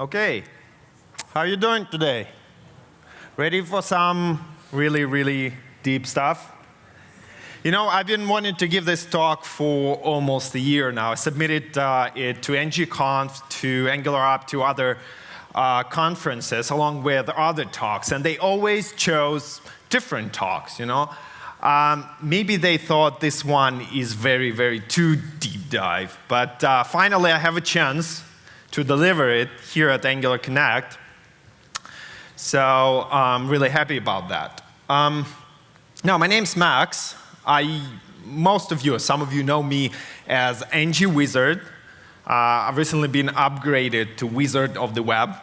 Okay, how are you doing today? Ready for some really, really deep stuff? You know, I've been wanting to give this talk for almost a year now. I submitted it to NGConf, to AngularUp, to other conferences, along with other talks, and they always chose different talks, you know? Maybe they thought this one is very, very too deep dive, but finally I have a chance to deliver it here at AngularConnect. So I'm really happy about that. Now, my name's Max. Most of you, or some of you, know me as NG Wizard. I've recently been upgraded to Wizard of the Web.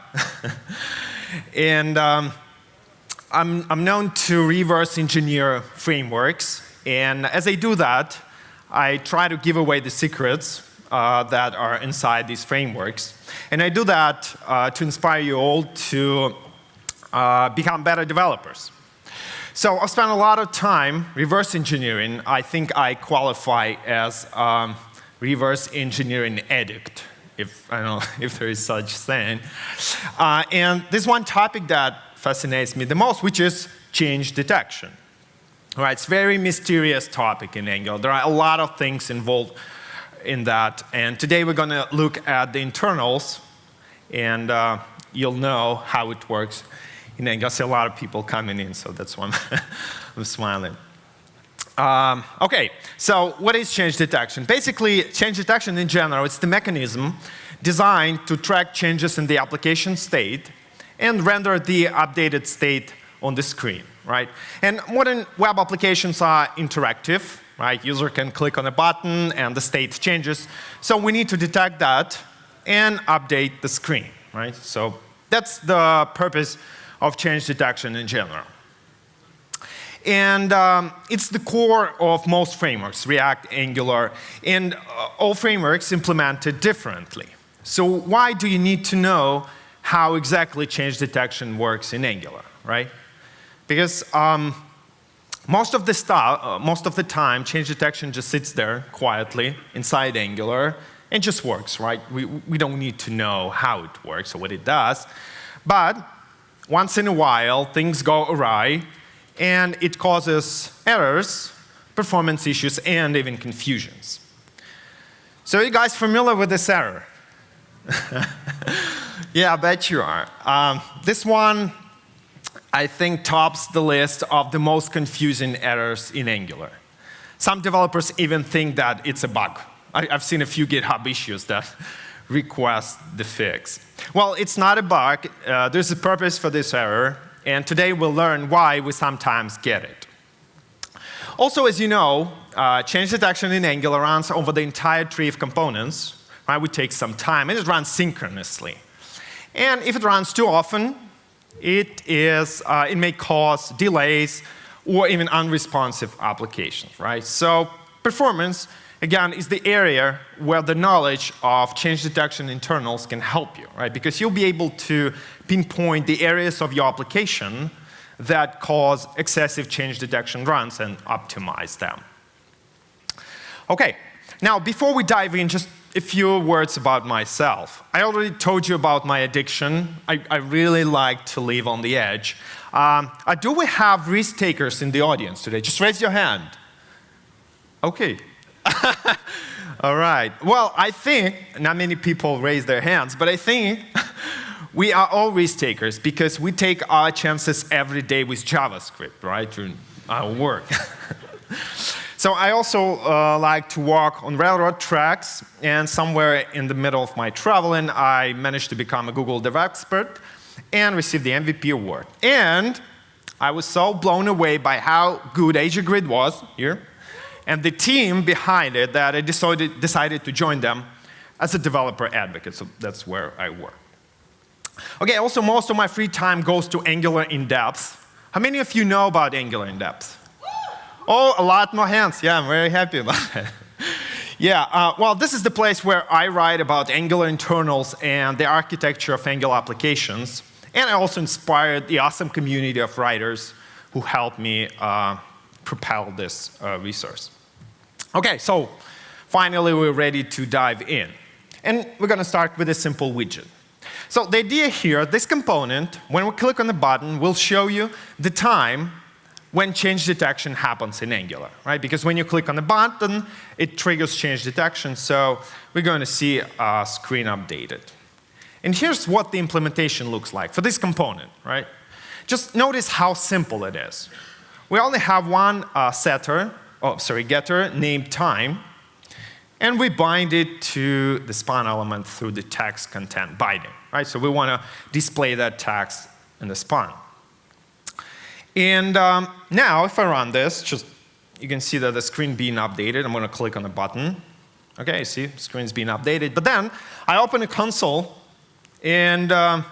And I'm known to reverse engineer frameworks. And as I do that, I try to give away the secrets that are inside these frameworks. And I do that to inspire you all to become better developers. So I've spent a lot of time reverse engineering. I think I qualify as reverse engineering addict, I don't know if there is such thing. And there's one topic that fascinates me the most, which is change detection. All right, it's a very mysterious topic in Angular. There are a lot of things involved in that. And today we're going to look at the internals, and you'll know how it works in Angular. I see a lot of people coming in, so that's why I'm smiling. OK, so what is change detection? Basically, change detection in general, it's the mechanism designed to track changes in the application state and render the updated state on the screen, right? And modern web applications are interactive, right? User can click on a button and the state changes. So we need to detect that and update the screen, right? So that's the purpose of change detection in general. And it's the core of most frameworks, React, Angular, and all frameworks implement it differently. So why do you need to know how exactly change detection works in Angular, right? Because most of the time, change detection just sits there quietly inside Angular and just works, right? We don't need to know how it works or what it does. But once in a while, things go awry, and it causes errors, performance issues, and even confusions. So are you guys familiar with this error? Yeah, I bet you are. This one, I think, tops the list of the most confusing errors in Angular. Some developers even think that it's a bug. I've seen a few GitHub issues that request the fix. Well, it's not a bug. There's a purpose for this error. And today we'll learn why we sometimes get it. Also, as you know, change detection in Angular runs over the entire tree of components. Right? We take some time, and it runs synchronously. And if it runs too often, it may cause delays or even unresponsive applications, right? So performance, again, is the area where the knowledge of change detection internals can help you, right? Because you'll be able to pinpoint the areas of your application that cause excessive change detection runs and optimize them. OK, now before we dive in, just a few words about myself. I already told you about my addiction. I really like to live on the edge. Do we have risk takers in the audience today? Just raise your hand. OK. All right. Well, I think not many people raise their hands, but I think we are all risk takers because we take our chances every day with JavaScript, right, through our work. So I also like to walk on railroad tracks, and somewhere in the middle of my traveling, I managed to become a Google Dev expert and receive the MVP award. And I was so blown away by how good AsiaGrid was here, and the team behind it, that I decided to join them as a developer advocate. So that's where I work. OK, also most of my free time goes to Angular in depth. How many of you know about Angular in depth? Oh, a lot more hands. Yeah, I'm very happy about that. Yeah, well, this is the place where I write about Angular internals and the architecture of Angular applications. And I also inspired the awesome community of writers who helped me propel this resource. OK, so finally we're ready to dive in. And we're going to start with a simple widget. So the idea here, this component, when we click on the button, will show you the time when change detection happens in Angular, right? Because when you click on the button, it triggers change detection, so we're going to see a screen updated. And here's what the implementation looks like for this component, right? Just notice how simple it is. We only have one getter named time, and we bind it to the span element through the text content binding, right? So we want to display that text in the span. And now, if I run this, you can see that the screen being updated. I'm going to click on the button. Okay, see, screen's being updated. But then I open a console, and I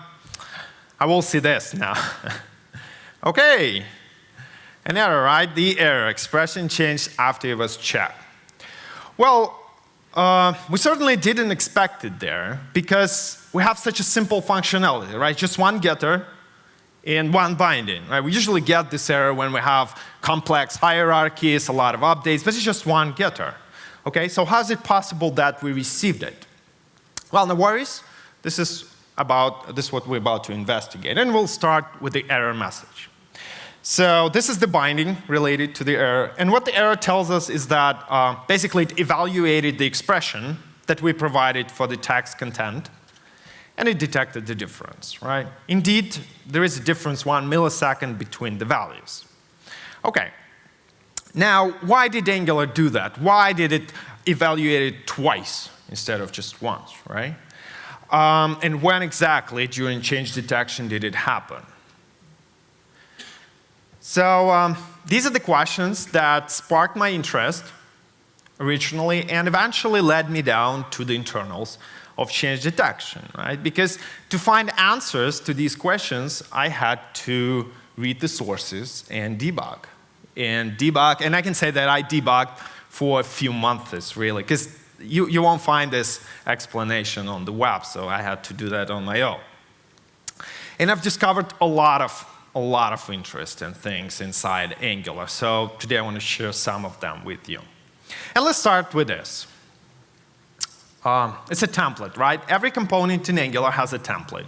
will see this now. Okay, an error, right? The error, expression changed after it was checked. Well, we certainly didn't expect it there because we have such a simple functionality, right? Just one getter and one binding, right? We usually get this error when we have complex hierarchies, a lot of updates, but it's just one getter. Okay, so how is it possible that we received it? Well, no worries. This is what we're about to investigate, and we'll start with the error message. So this is the binding related to the error, and what the error tells us is that basically it evaluated the expression that we provided for the text content, and it detected the difference, right? Indeed, there is a difference 1 millisecond between the values. Okay. Now, why did Angular do that? Why did it evaluate it twice instead of just once, right? And when exactly during change detection did it happen? So these are the questions that sparked my interest originally and eventually led me down to the internals of change detection, right? Because to find answers to these questions, I had to read the sources and debug. And I can say that I debugged for a few months, really, because you won't find this explanation on the web, so I had to do that on my own. And I've discovered a lot of interesting things inside Angular, so today I want to share some of them with you. And let's start with this. It's a template, right? Every component in Angular has a template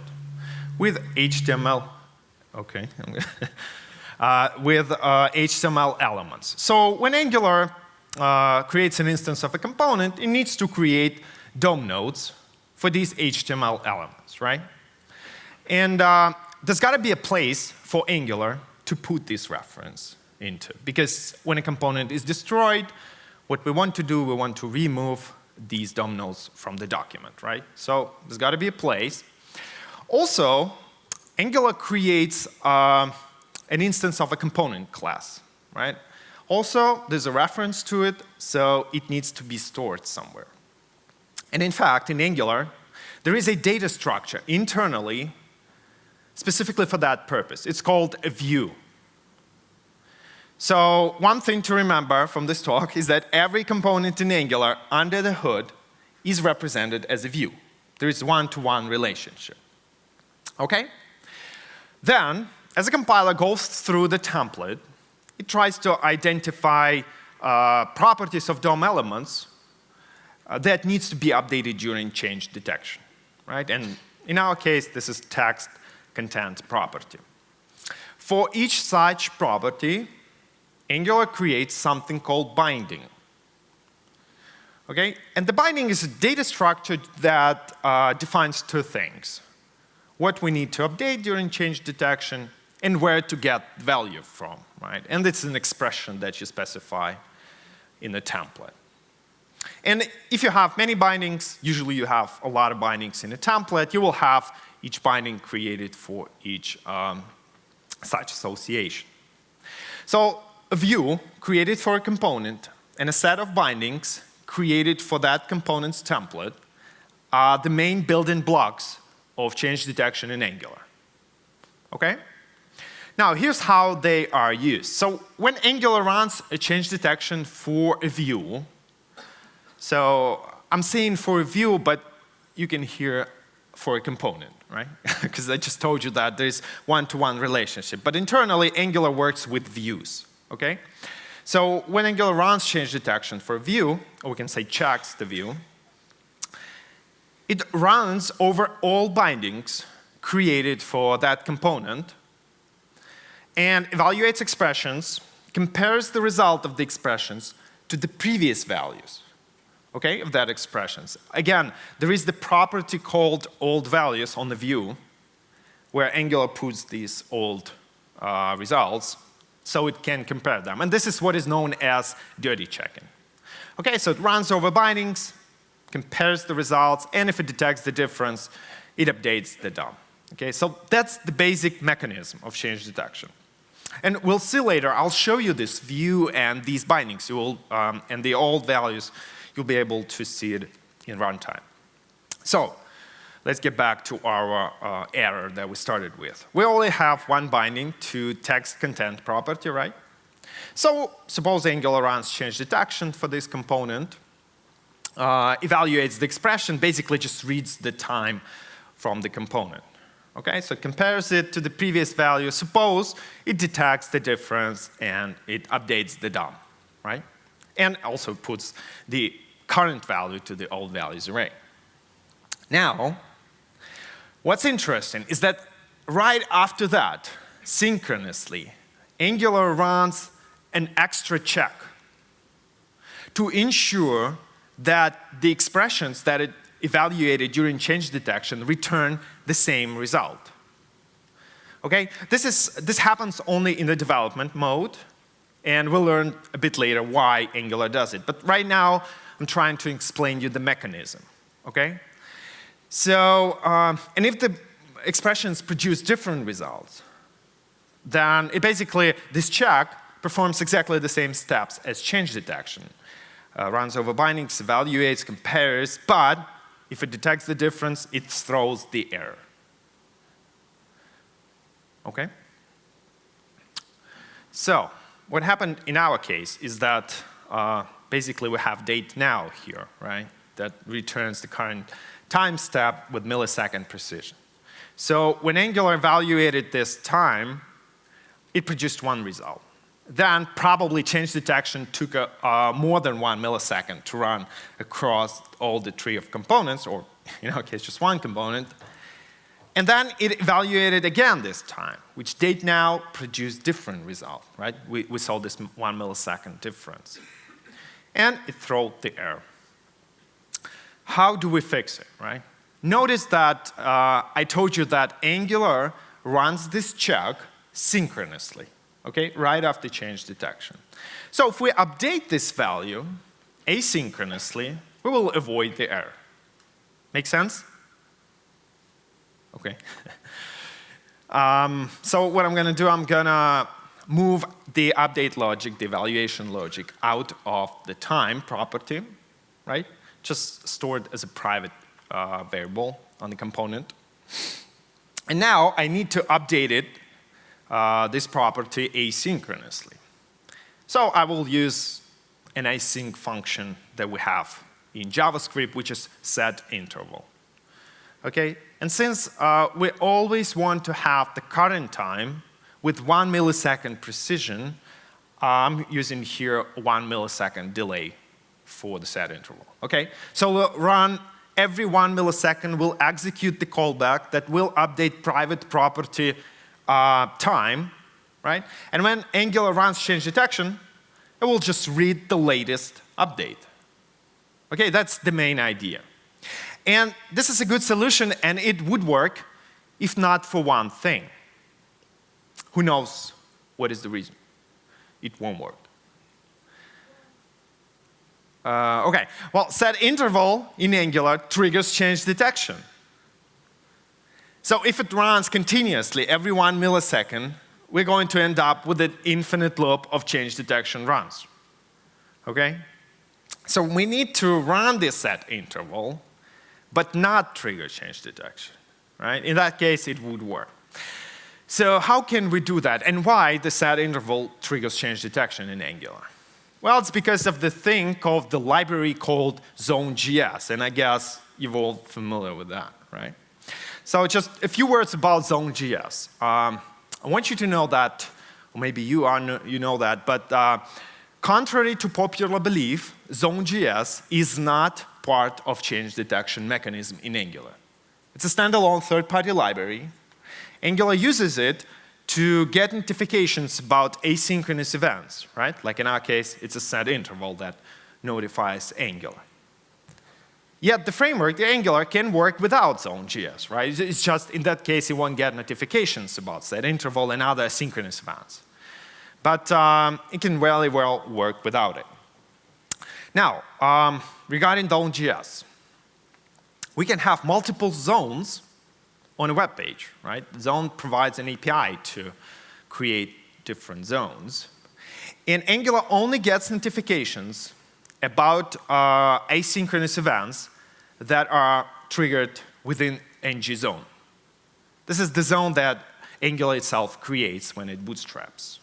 with HTML. Okay. With HTML elements. So when Angular creates an instance of a component, it needs to create DOM nodes for these HTML elements, right? And there's got to be a place for Angular to put this reference into. Because when a component is destroyed, what we want to do, we want to remove these DOM nodes from the document, right? So there's got to be a place. Also, Angular creates an instance of a component class, right? Also, there's a reference to it, so it needs to be stored somewhere. And in fact, in Angular, there is a data structure internally specifically for that purpose. It's called a view. So one thing to remember from this talk is that every component in Angular under the hood is represented as a view. There is one-to-one relationship. Okay? Then, as a compiler goes through the template, it tries to identify properties of DOM elements that needs to be updated during change detection, right? And in our case, this is text content property. For each such property, Angular creates something called binding. Okay? And the binding is a data structure that defines two things: what we need to update during change detection and where to get value from, right? And it's an expression that you specify in the template. And if you have many bindings, usually you have a lot of bindings in a template, you will have each binding created for each such association. So a view created for a component and a set of bindings created for that component's template are the main building blocks of change detection in Angular. Okay? Now, here's how they are used. So when Angular runs a change detection for a view, so I'm saying for a view, but you can hear for a component, right? Because I just told you that there's one-to-one relationship. But internally, Angular works with views. Okay? So when Angular runs change detection for a view, or we can say checks the view, it runs over all bindings created for that component and evaluates expressions, compares the result of the expressions to the previous values, okay, of that expressions. Again, there is the property called old values on the view where Angular puts these old results so it can compare them. And this is what is known as dirty checking. Okay, so it runs over bindings, compares the results, and if it detects the difference, it updates the DOM. Okay, so that's the basic mechanism of change detection. And we'll see later, I'll show you this view and these bindings, and the old values, you'll be able to see it in runtime. So let's get back to our error that we started with. We only have one binding to text content property, right? So suppose Angular runs change detection for this component, evaluates the expression, basically just reads the time from the component. Okay, so it compares it to the previous value. Suppose it detects the difference and it updates the DOM, right? And also puts the current value to the old values array. Now, what's interesting is that right after that, synchronously, Angular runs an extra check to ensure that the expressions that it evaluated during change detection return the same result. Okay, this happens only in the development mode, and we'll learn a bit later why Angular does it. But right now, I'm trying to explain you the mechanism. Okay, so and if the expressions produce different results, then it basically this check performs exactly the same steps as change detection. Runs over bindings, evaluates, compares, but if it detects the difference, it throws the error. Okay? So what happened in our case is that basically we have date now here, right? That returns the current time step with millisecond precision. So when Angular evaluated this time, it produced one result. Then probably change detection took more than 1 millisecond to run across all the tree of components, or in our case, just one component. And then it evaluated again this time, which date now produced different result, right? We saw this 1 millisecond difference. And it threw the error. How do we fix it, right? Notice that I told you that Angular runs this check synchronously. Okay, right after change detection. So if we update this value asynchronously, we will avoid the error. Make sense? Okay. So what I'm going to do, I'm going to move the update logic, the evaluation logic, out of the time property, right? Just store it as a private variable on the component. And now I need to update it this property asynchronously. So I will use an async function that we have in JavaScript, which is setInterval. Okay, and since we always want to have the current time with 1 millisecond precision, I'm using here 1 millisecond delay for the setInterval. Okay, so we'll run every 1 millisecond, we'll execute the callback that will update private property time, right? And when Angular runs change detection, it will just read the latest update. Okay, that's the main idea. And this is a good solution, and it would work if not for one thing. Who knows what is the reason? It won't work. Okay, well, setInterval in Angular triggers change detection. So if it runs continuously every 1 millisecond, we're going to end up with an infinite loop of change detection runs. Okay? So we need to run this setInterval, but not trigger change detection. Right? In that case, it would work. So how can we do that? And why the setInterval triggers change detection in Angular? Well, it's because of the thing called the library called zonegs. And I guess you're all familiar with that, right? So just a few words about zonegs. I want you to know that, or maybe you know that, but contrary to popular belief, zonegs is not part of change detection mechanism in Angular. It's a standalone third-party library. Angular uses it to get notifications about asynchronous events, right? Like in our case, it's a set interval that notifies Angular. Yet the framework, the Angular, can work without Zone.js, right? It's just, in that case, it won't get notifications about set interval and other asynchronous events. But it can very well work without it. Now, regarding Zone.js, we can have multiple zones on a web page, right? Zone provides an API to create different zones. And Angular only gets notifications about asynchronous events that are triggered within ng zone. This is the zone that Angular itself creates when it bootstraps.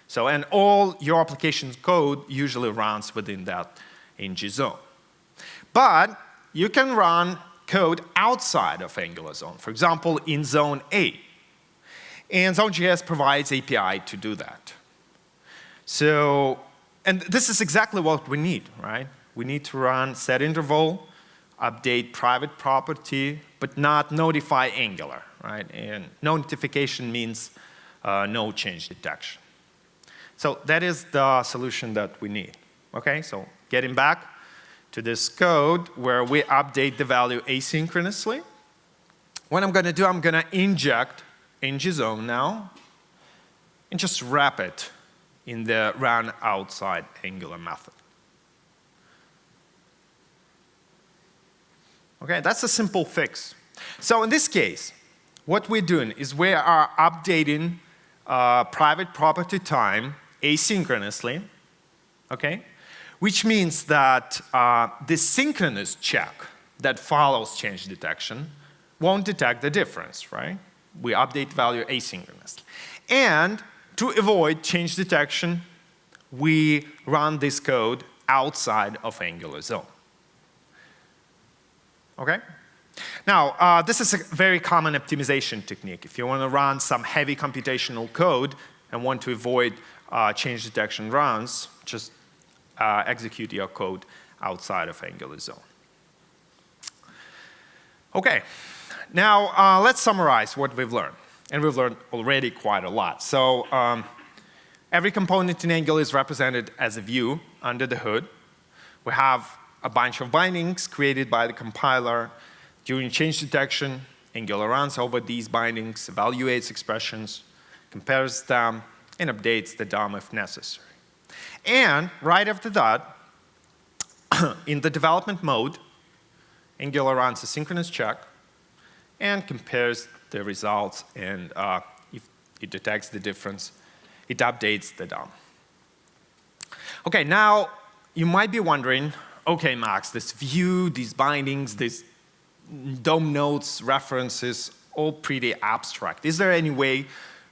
So, and all your application's code usually runs within that ng zone. But you can run code outside of Angular zone, for example, in zone A. And Zone.js provides API to do that. So, and this is exactly what we need, right? We need to run set interval, update private property, but not notify Angular, right? And no notification means no change detection. So that is the solution that we need, okay? So getting back to this code where we update the value asynchronously. What I'm going to do, I'm going to inject ng-zone now and just wrap it in the run outside Angular method. Okay, that's a simple fix. So in this case, what we're doing is we are updating private property time asynchronously, okay? Which means that the synchronous check that follows change detection won't detect the difference, right? We update value asynchronously. And to avoid change detection, we run this code outside of Angular zone. Okay? Now, this is a very common optimization technique. If you want to run some heavy computational code and want to avoid change detection runs, just execute your code outside of Angular zone. Okay, now let's summarize what we've learned. And we've learned already quite a lot. So every component in Angular is represented as a view under the hood. We have a bunch of bindings created by the compiler. During change detection, Angular runs over these bindings, evaluates expressions, compares them, and updates the DOM if necessary. And right after that, in the development mode, Angular runs a synchronous check and compares the results, and if it detects the difference, it updates the DOM. Okay, now you might be wondering, okay, Max, this view, these bindings, these DOM nodes, references, all pretty abstract. Is there any way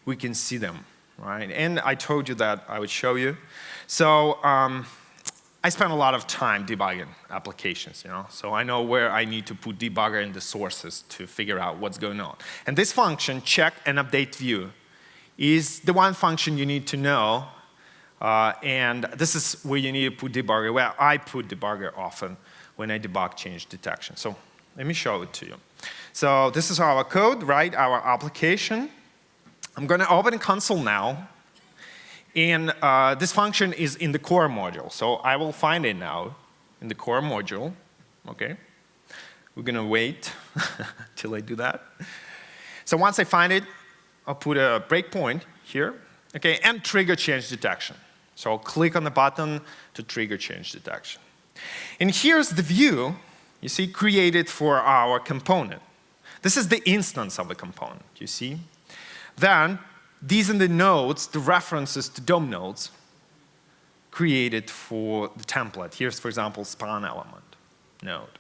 we can see them, right? And I told you that I would show you. So I spent a lot of time debugging applications, you know, so I know where I need to put debugger in the sources to figure out what's going on. And this function, check and update view, is the one function you need to know, and this is where you need to put debugger, where I put debugger often when I debug change detection. So let me show it to you. So this is our code, right, our application. I'm going to open a console now. And this function is in the core module. So I will find it now in the core module. Okay. We're going to wait till I do that. So once I find it, I'll put a breakpoint here. Okay, and trigger change detection. So I'll click on the button to trigger change detection. And here's the view, you see, created for our component. This is the instance of the component, you see. Then these are the nodes, the references to DOM nodes created for the template. Here's, for example, span element node.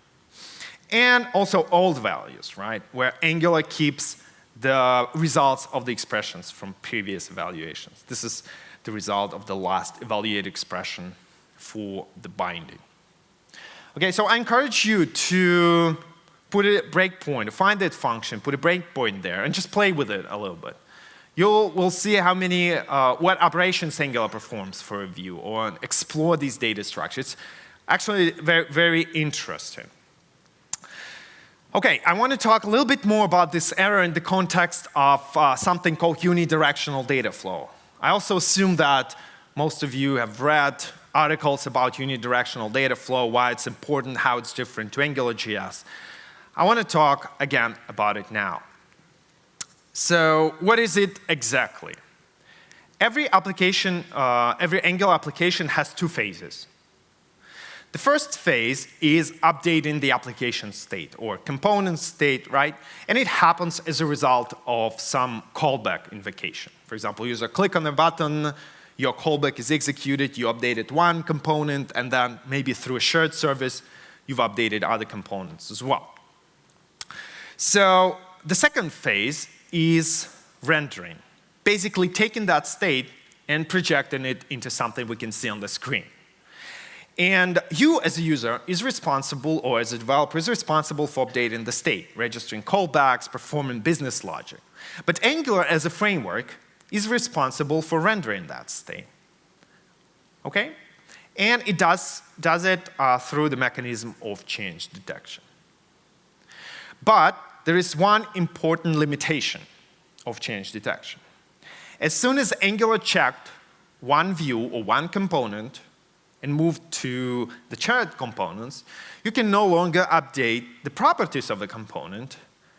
And also old values, right, where Angular keeps the results of the expressions from previous evaluations. This is the result of the last evaluated expression for the binding. Okay, so I encourage you to put a breakpoint, find that function, put a breakpoint there, and just play with it a little bit. We'll see how many, what operations Angular performs for a view, or explore these data structures. It's actually very, very interesting. Okay, I want to talk a little bit more about this error in the context of something called unidirectional data flow. I also assume that most of you have read articles about unidirectional data flow, why it's important, how it's different to AngularJS. I want to talk again about it now. So what is it exactly? Every application, every Angular application has two phases. The first phase is updating the application state or component state, right? And it happens as a result of some callback invocation. For example, user click on a button, your callback is executed, you updated one component, and then maybe through a shared service, you've updated other components as well. So the second phase is rendering, basically taking that state and projecting it into something we can see on the screen. And you as a user is responsible, or as a developer is responsible for updating the state, registering callbacks, performing business logic. But Angular as a framework is responsible for rendering that state. Okay? And it does it through the mechanism of change detection. But there is one important limitation of change detection. As soon as Angular checked one view or one component and moved to the Tshirt components, you can no longer update the properties of the component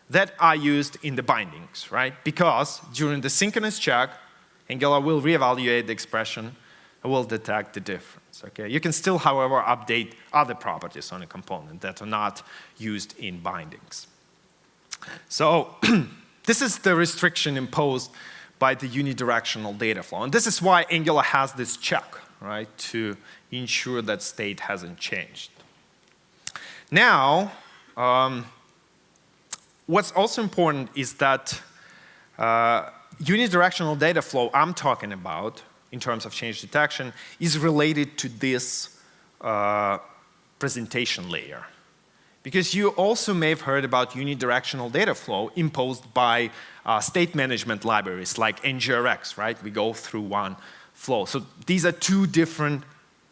that are used in the bindings, right? Because during the synchronous check, Angular will reevaluate the expression and will detect the difference, okay? You can still, however, update other properties on a component that are not used in bindings. So this is the restriction imposed by the unidirectional data flow. And this is why Angular has this check, right, to ensure that state hasn't changed. Now, what's also important is that unidirectional data flow I'm talking about in terms of change detection is related to this presentation layer. Because you also may have heard about unidirectional data flow imposed by state management libraries like NGRX, right? We go through one flow. So these are two different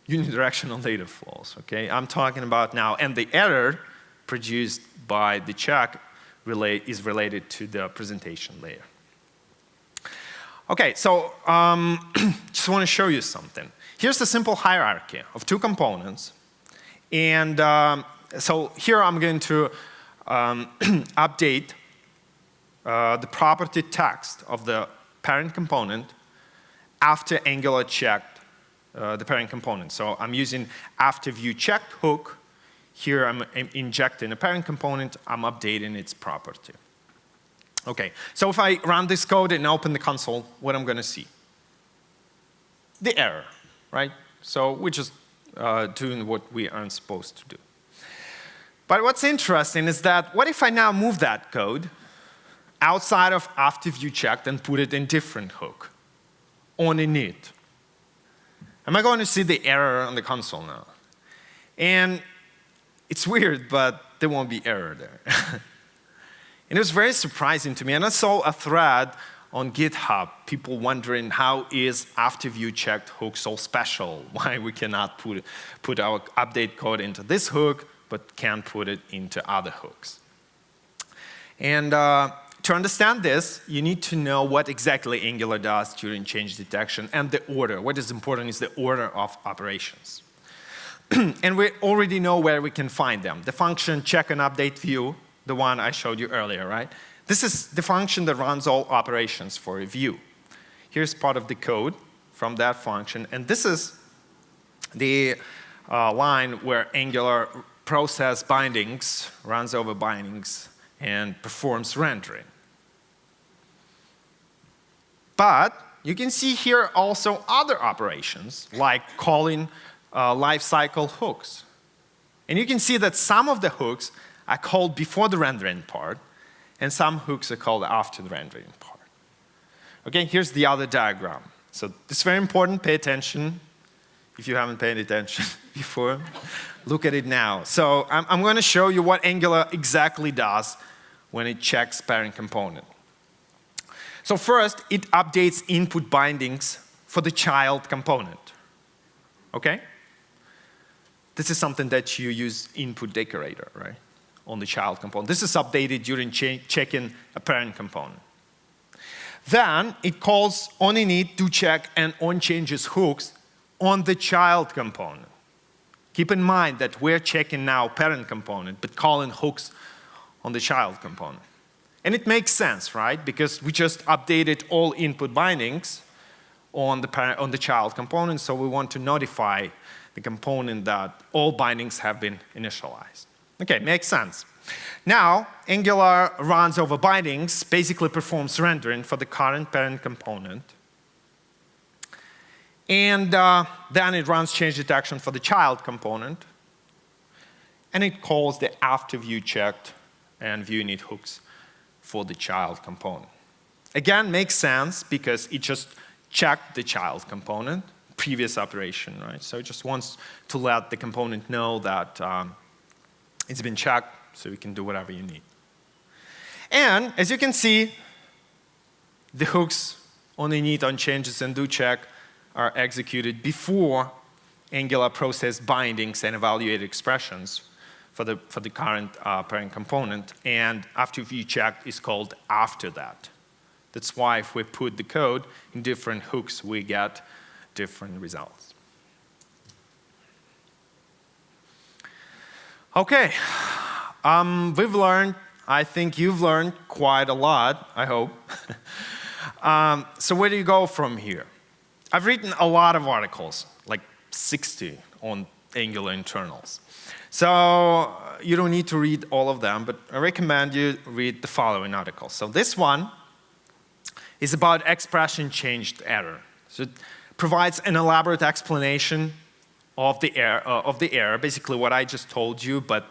unidirectional data flows, okay? I'm talking about now, and the error produced by the check is related to the presentation layer. Okay, so just want to show you something. Here's the simple hierarchy of two components. And so here I'm going to update the property text of the parent component after Angular checked the parent component. So I'm using after view checked hook. Here I'm injecting a parent component, I'm updating its property. Okay, so if I run this code and open the console, what I'm going to see? The error, right? So we're just doing what we aren't supposed to do. But what's interesting is that what if I now move that code outside of after view checked and put it in different hook on init? Am I going to see the error on the console now? And it's weird, but there won't be error there. And it was very surprising to me. And I saw a thread on GitHub, people wondering how is after view checked hook so special? Why we cannot put our update code into this hook, but can't put it into other hooks. And to understand this, you need to know what exactly Angular does during change detection and the order. What is important is the order of operations. And we already know where we can find them. The function check and update view, the one I showed you earlier, right? This is the function that runs all operations for a view. Here's part of the code from that function. And this is the line where Angular process bindings, runs over bindings, and performs rendering. But you can see here also other operations, like calling lifecycle hooks. And you can see that some of the hooks are called before the rendering part, and some hooks are called after the rendering part. Okay, here's the other diagram. So this is very important, pay attention. If you haven't paid attention before, look at it now. So I'm going to show you what Angular exactly does when it checks parent component. So first, it updates input bindings for the child component. Okay? This is something that you use input decorator, right? on the child component. This is updated during checking a parent component. Then it calls onInit, doCheck, and onChanges hooks on the child component. Keep in mind that we're checking now parent component, but calling hooks on the child component. And it makes sense, right? Because we just updated all input bindings on the child component, so we want to notify the component that all bindings have been initialized. Okay, makes sense. Now, Angular runs over bindings, basically performs rendering for the current parent component. And then it runs change detection for the child component. And it calls the after view checked and view init hooks for the child component. Again, makes sense because it just checked the child component, previous operation, right? So it just wants to let the component know that it's been checked, so you can do whatever you need. And as you can see, the hooks onInit, onChanges, and doCheck are executed before Angular processes bindings and evaluate expressions for the current parent component. And after view checked is called after that. That's why if we put the code in different hooks, we get different results. Okay. We've learned, I think you've learned quite a lot, I hope. So where do you go from here? I've written a lot of articles, like 60 on Angular internals. So you don't need to read all of them, but I recommend you read the following articles. So this one is about expression changed error. So it provides an elaborate explanation of the error, basically what I just told you, but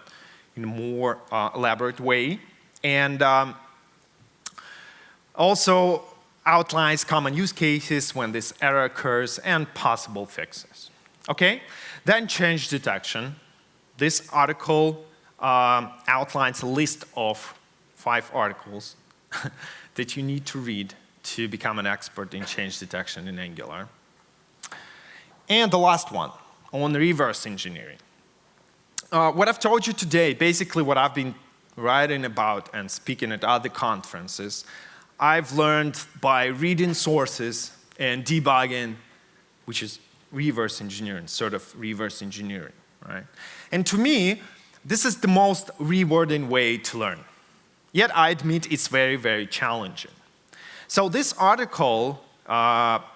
in a more elaborate way. And also outlines common use cases when this error occurs and possible fixes. Okay? Then change detection. This article outlines a list of 5 articles that you need to read to become an expert in change detection in Angular. And the last one, on reverse engineering. What I've told you today, basically what I've been writing about and speaking at other conferences, I've learned by reading sources and debugging, which is reverse engineering, sort of reverse engineering, right? And to me, this is the most rewarding way to learn. Yet I admit it's very, very challenging. So this article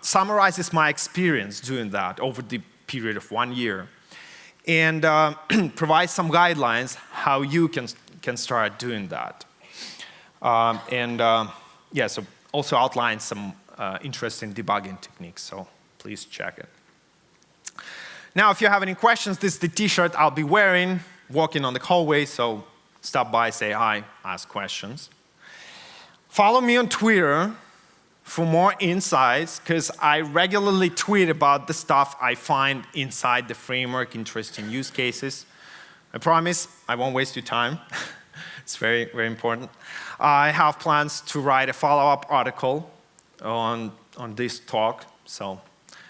summarizes my experience doing that over the period of 1 year. And provide some guidelines how you can start doing that. Yeah, so also outlines some interesting debugging techniques, so please check it. Now, if you have any questions, this is the T-shirt I'll be wearing, walking on the hallway, so stop by, say hi, ask questions. Follow me on Twitter for more insights, because I regularly tweet about the stuff I find inside the framework, interesting use cases. I promise I won't waste your time. It's very, very important. I have plans to write a follow-up article on this talk, so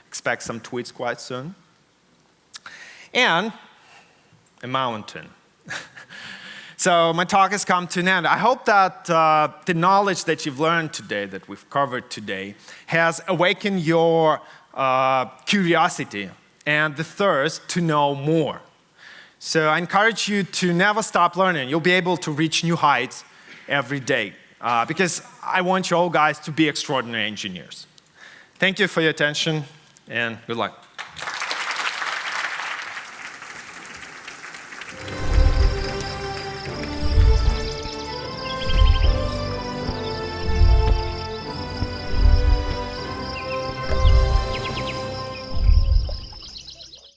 expect some tweets quite soon. And a mountain. So my talk has come to an end. I hope that the knowledge that you've learned today, that we've covered today, has awakened your curiosity and the thirst to know more. So I encourage you to never stop learning. You'll be able to reach new heights every day because I want you all guys to be extraordinary engineers. Thank you for your attention and good luck.